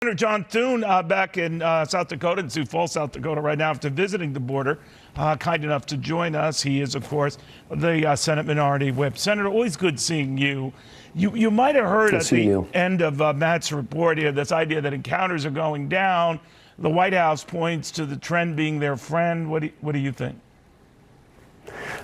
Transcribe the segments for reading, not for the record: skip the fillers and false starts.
Senator John Thune back in South Dakota, in Sioux Falls, South Dakota, right now after visiting the border, kind enough to join us. He is, of course, the Senate Minority Whip. Senator, always good seeing you. You might have heard at the end of Matt's report here this idea that encounters are going down. The White House points to the trend being their friend. What do you think?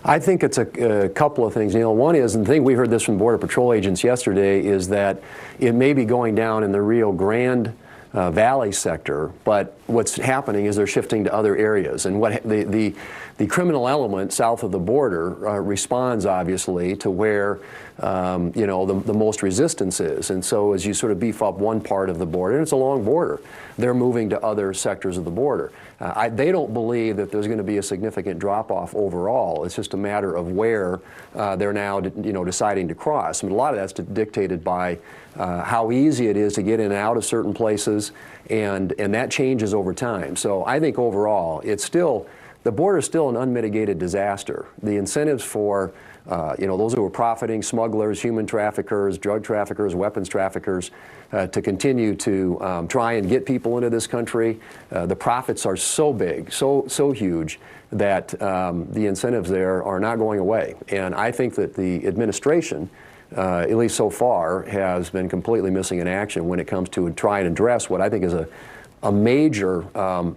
I think it's a couple of things, Neil. One is, and I think we heard this from Border Patrol agents yesterday, is that it may be going down in the Rio Grande Valley sector, but what's happening is they're shifting to other areas. And what the criminal element south of the border responds, obviously, to where the most resistance is. And so as you sort of beef up one part of the border, and it's a long border, they're moving to other sectors of the border. They don't believe that there's going to be a significant drop-off overall. It's just a matter of where they're now, deciding to cross. I mean, a lot of that's dictated by how easy it is to get in and out of certain places, and that changes over time. So I think overall, the border is still an unmitigated disaster. The incentives for those who are profiting, smugglers, human traffickers, drug traffickers, weapons traffickers, to continue to try and get people into this country. The profits are so big, so huge, that the incentives there are not going away. And I think that the administration, at least so far, has been completely missing in action when it comes to try and address what I think is a major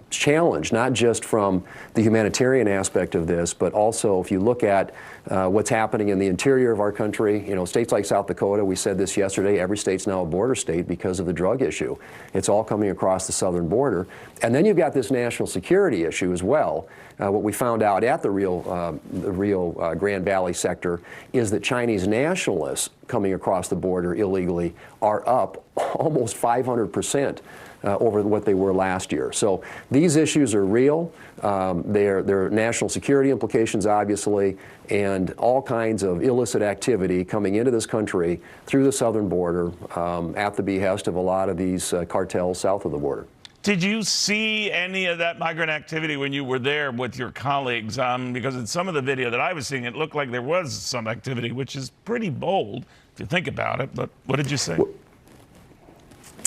challenge, not just from the humanitarian aspect of this, but also if you look at what's happening in the interior of our country. States like South Dakota, we said this yesterday, every state's now a border state because of the drug issue. It's all coming across the southern border. And then you've got this national security issue as well. What we found out at the Rio Grande Valley sector is that Chinese nationalists coming across the border illegally are up almost 500%. Over what they were last year. So these issues are real. There are national security implications, obviously, and all kinds of illicit activity coming into this country through the southern border at the behest of a lot of these cartels south of the border. Did you see any of that migrant activity when you were there with your colleagues? Because in some of the video that I was seeing, it looked like there was some activity, which is pretty bold if you think about it. But what did you say?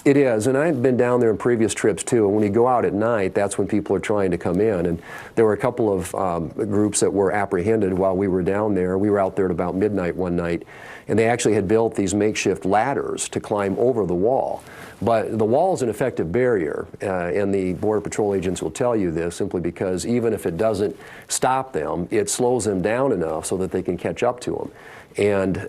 It is, and I've been down there in previous trips too, and when you go out at night, that's when people are trying to come in. And there were a couple of groups that were apprehended while we were down there. We were out there at about midnight one night, and they actually had built these makeshift ladders to climb over the wall. But the wall is an effective barrier, and the Border Patrol agents will tell you this simply because even if it doesn't stop them, it slows them down enough so that they can catch up to them.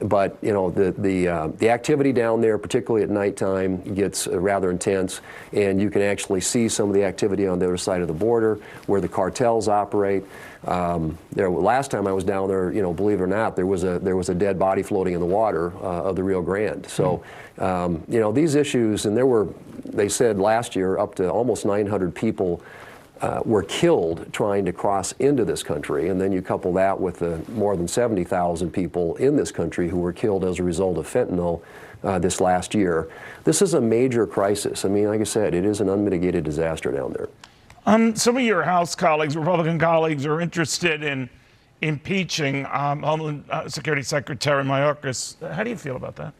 But the activity down there, particularly at nighttime, gets rather intense, and you can actually see some of the activity on the other side of the border where the cartels operate. Last time I was down there, believe it or not, there was a dead body floating in the water of the Rio Grande. So these issues, and they said last year up to almost 900 people were killed trying to cross into this country, and then you couple that with the more than 70,000 people in this country who were killed as a result of fentanyl this last year. This is a major crisis. I mean, like I said, it is an unmitigated disaster down there. Some of your House colleagues, Republican colleagues, are interested in impeaching Homeland Security Secretary Mayorkas. How do you feel about that?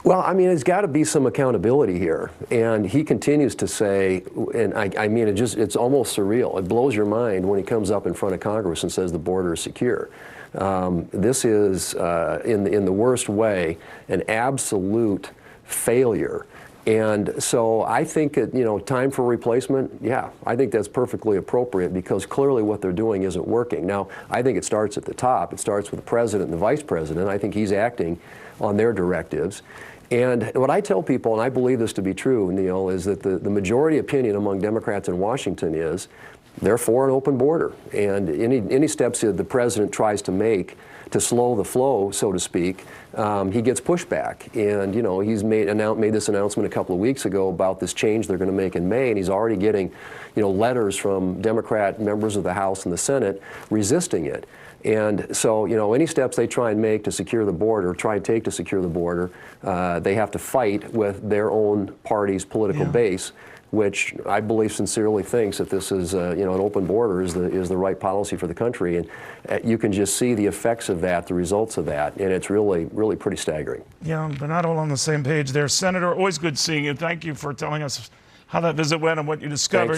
Well, I mean, there's got to be some accountability here, and he continues to say, and I mean, it's almost surreal. It blows your mind when he comes up in front of Congress and says the border is secure. This is, in the worst way, an absolute failure. And so I think that, time for replacement, yeah, I think that's perfectly appropriate because clearly what they're doing isn't working. Now, I think it starts at the top. It starts with the president and the vice president. I think he's acting on their directives. And what I tell people, and I believe this to be true, Neil, is that the majority opinion among Democrats in Washington is they're for an open border. And any steps that the president tries to make to slow the flow, so to speak, he gets pushback. And he's made this announcement a couple of weeks ago about this change they're going to make in May, and he's already getting letters from Democrat members of the House and the Senate resisting it. And so, any steps they try and make to secure the border, take to secure the border, they have to fight with their own party's political base. which I believe sincerely thinks that this is, an open border is the right policy for the country. And you can just see the effects of that, the results of that, and it's really, really pretty staggering. Yeah, but not all on the same page there. Senator, always good seeing you. Thank you for telling us how that visit went and what you discovered.